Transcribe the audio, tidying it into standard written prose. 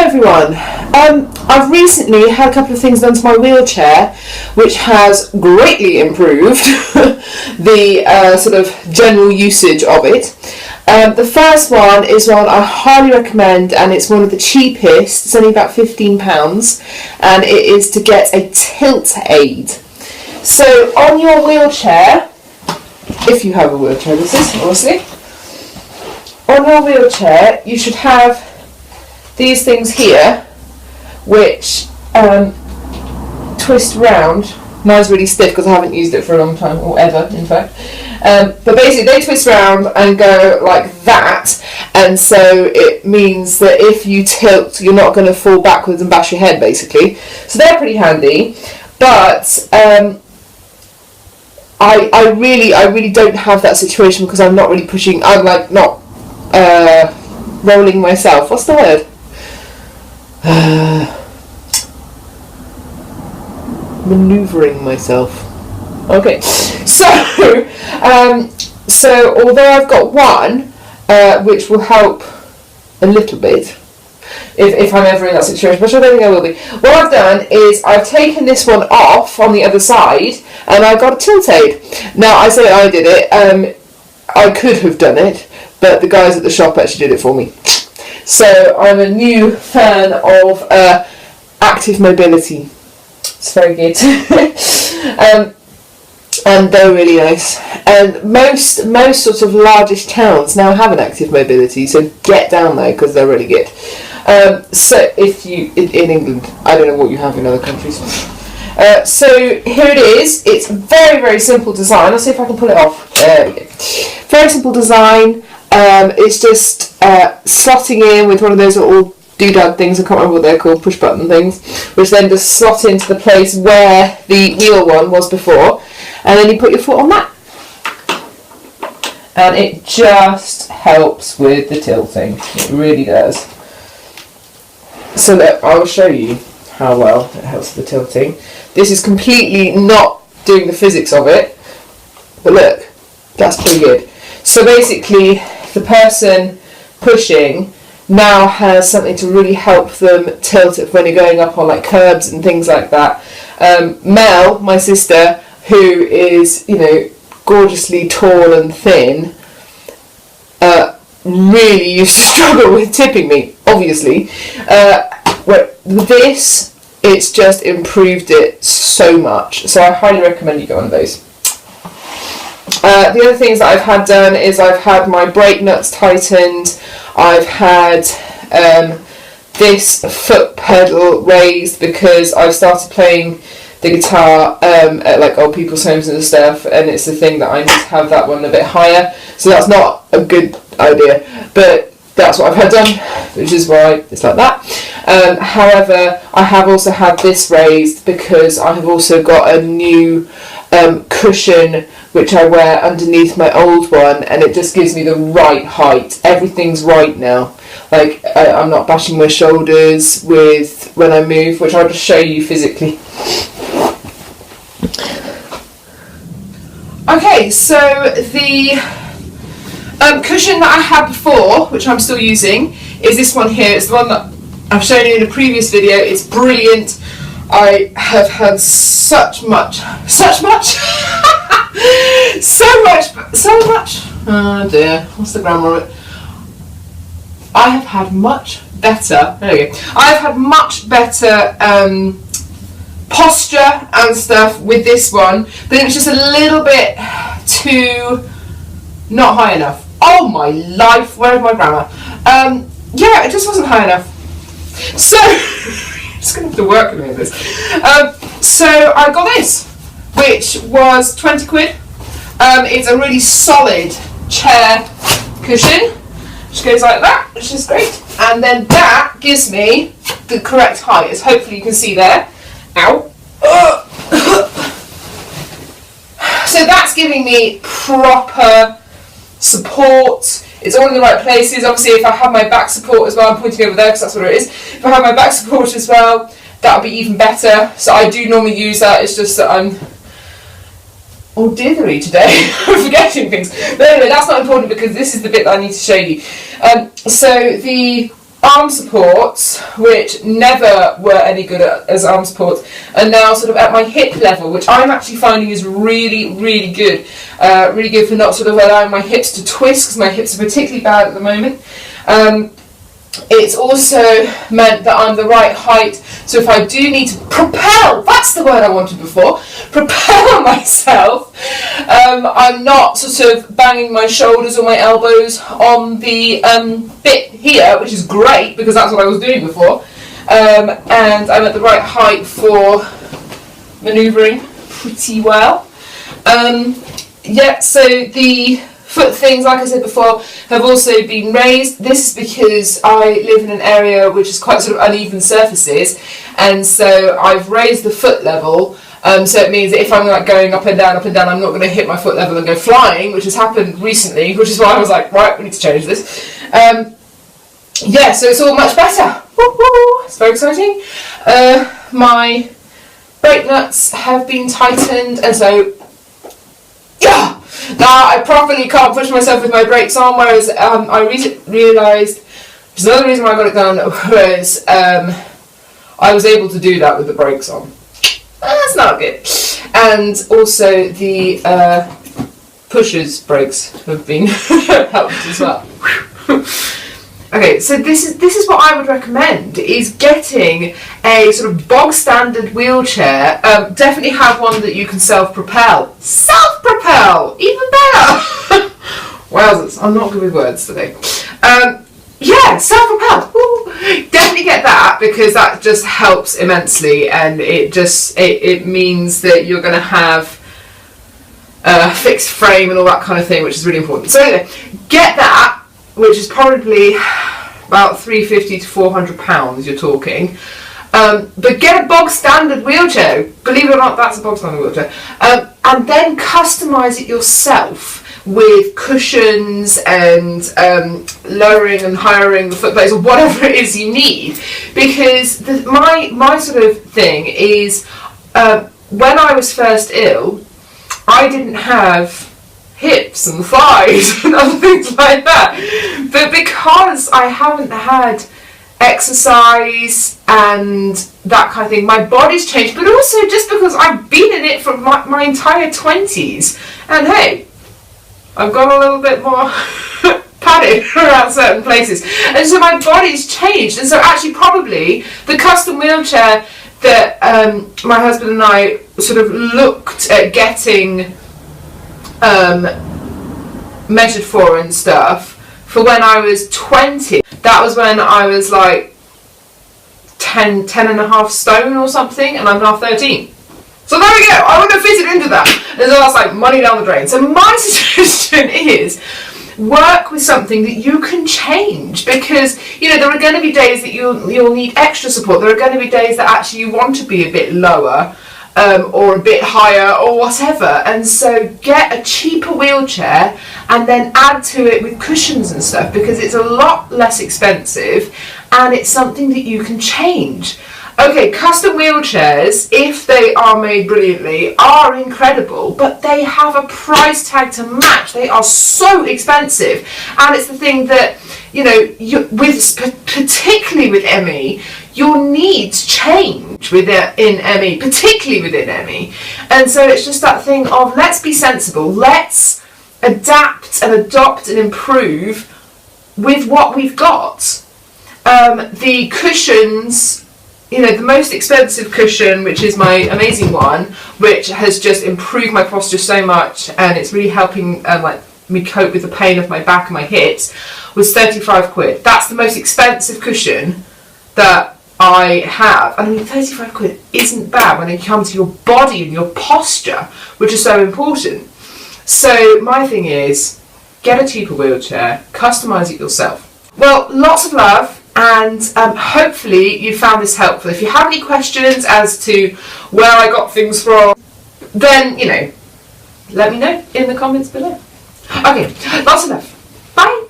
everyone. I've recently had a couple of things done to my wheelchair which has greatly improved the sort of general usage of it. The first one is one I highly recommend, and it's one of the cheapest. It's only about £15, and it is to get a tilt aid. So on your wheelchair, if you have a wheelchair, this is obviously, on your wheelchair you should have these things here which twist round. Mine's really stiff because I haven't used it for a long time, or ever in fact, but basically they twist round and go like that, and so it means that if you tilt you're not going to fall backwards and bash your head basically. So they're pretty handy, but I really don't have that situation because I'm not really pushing, I'm like not rolling myself. What's the word? Maneuvering myself. Okay, so although I've got one which will help a little bit if I'm ever in that situation, which I don't think I will be, what I've done is I've taken this one off on the other side and I got a tilt aid. Now I say I did it, I could have done it, but the guys at the shop actually did it for me. So I'm a new fan of active mobility. It's very good. And they're really nice. And most sort of largest towns now have an active mobility, so get down there because they're really good. So if you, in England, I don't know what you have in other countries. So here it is. It's very, very simple design. I'll see if I can pull it off. There we go. Very simple design. It's just slotting in with one of those little doodad things, I can't remember what they're called, push button things, which then just slot into the place where the wheel one was before, and then you put your foot on that. And it just helps with the tilting, it really does. So that I will show you how well it helps with the tilting. This is completely not doing the physics of it, but look, that's pretty good. So basically, the person pushing now has something to really help them tilt it when you're going up on like curbs and things like that. Mel, my sister, who is, you know, gorgeously tall and thin, really used to struggle with tipping me, obviously. With this, it's just improved it so much. So I highly recommend you get one of those. The other things that I've had done is I've had my brake nuts tightened, I've had this foot pedal raised because I've started playing the guitar at like old people's homes and stuff, and it's the thing that I need to have that one a bit higher, so that's not a good idea, but that's what I've had done, which is why it's like that. However, I have also had this raised because I have also got a new cushion which I wear underneath my old one, and it just gives me the right height. Everything's right now. Like I'm not bashing my shoulders with when I move, which I'll just show you physically. Okay, so the cushion that I had before, which I'm still using, is this one here. It's the one that I've shown you in a previous video. It's brilliant. I have had so much, oh dear, what's the grammar of it? I have had much better, there we go, I've had much better posture and stuff with this one, but it was just a little bit too not high enough. Oh my life, where's my grammar? Yeah, it just wasn't high enough. So, I'm just going to have to work with me with this. So I got this, which was 20 quid. It's a really solid chair cushion, which goes like that, which is great. And then that gives me the correct height, as hopefully you can see there. Ow. So that's giving me proper support. It's all in the right places. Obviously, if I have my back support as well, I'm pointing over there because that's what it is. If I have my back support as well, that would be even better. So I do normally use that. It's just that I'm all dithery today. I'm forgetting things. But anyway, that's not important because this is the bit that I need to show you. So the arm supports, which never were any good as arm supports, are now sort of at my hip level, which I'm actually finding is really, really good. Really good for not sort of allowing my hips to twist, because my hips are particularly bad at the moment. It's also meant that I'm the right height, so if I do need to propel, that's the word I wanted before, propel myself, I'm not sort of banging my shoulders or my elbows on the bit here, which is great, because that's what I was doing before, and I'm at the right height for manoeuvring pretty well. Yeah, so the foot things, like I said before, have also been raised. This is because I live in an area which is quite sort of uneven surfaces, and so I've raised the foot level. So it means that if I'm like going up and down, I'm not going to hit my foot level and go flying, which has happened recently, which is why I was like, right, we need to change this. Yeah, so it's all much better. Woo-hoo! It's very exciting. My brake nuts have been tightened, and so yeah. Now I properly can't push myself with my brakes on, whereas I realised, which is another reason why I got it done, was I was able to do that with the brakes on. That's not good. And also the pushers brakes have been helped as well. Okay, so this is what I would recommend, is getting a sort of bog standard wheelchair. Definitely have one that you can self-propel. Self-propel! Even better! Wowzers, I'm not good with words today. Yeah, self-propelled. Definitely get that, because that just helps immensely, and it means that you're going to have a fixed frame and all that kind of thing, which is really important. So anyway, get that, which is probably about £350 to £400 you're talking. But get a bog standard wheelchair. Believe it or not, that's a bog standard wheelchair. And then customise it yourself with cushions and lowering and hiring the footplates or whatever it is you need. Because my sort of thing is, when I was first ill, I didn't have hips and thighs and other things like that, but because I haven't had exercise and that kind of thing, my body's changed, but also just because I've been in it for my entire 20s, and hey, I've got a little bit more padding around certain places, and so my body's changed. And so actually probably the custom wheelchair that my husband and I sort of looked at getting measured for and stuff for when I was 20, that was when I was like 10 and a half stone or something, and I'm now 13. So there we go, I wouldn't have fitted into that. And so that's like money down the drain. So my suggestion is, work with something that you can change, because you know there are going to be days that you'll need extra support. There are going to be days that actually you want to be a bit lower, or a bit higher or whatever, and so get a cheaper wheelchair and then add to it with cushions and stuff, because it's a lot less expensive and it's something that you can change. Okay, custom wheelchairs, if they are made brilliantly, are incredible, but they have a price tag to match. They are so expensive, and it's the thing that, you know, particularly with ME, your needs change in ME, particularly within ME. And so it's just that thing of, let's be sensible, let's adapt and adopt and improve with what we've got. The cushions, you know, the most expensive cushion, which is my amazing one, which has just improved my posture so much, and it's really helping like me cope with the pain of my back and my hips, was 35 quid. That's the most expensive cushion that I have. And I mean, 35 quid isn't bad when it comes to your body and your posture, which is so important. So my thing is, get a cheaper wheelchair, customise it yourself. Well, lots of love. And hopefully you found this helpful. If you have any questions as to where I got things from, then, you know, let me know in the comments below. Okay, lots of love. Bye.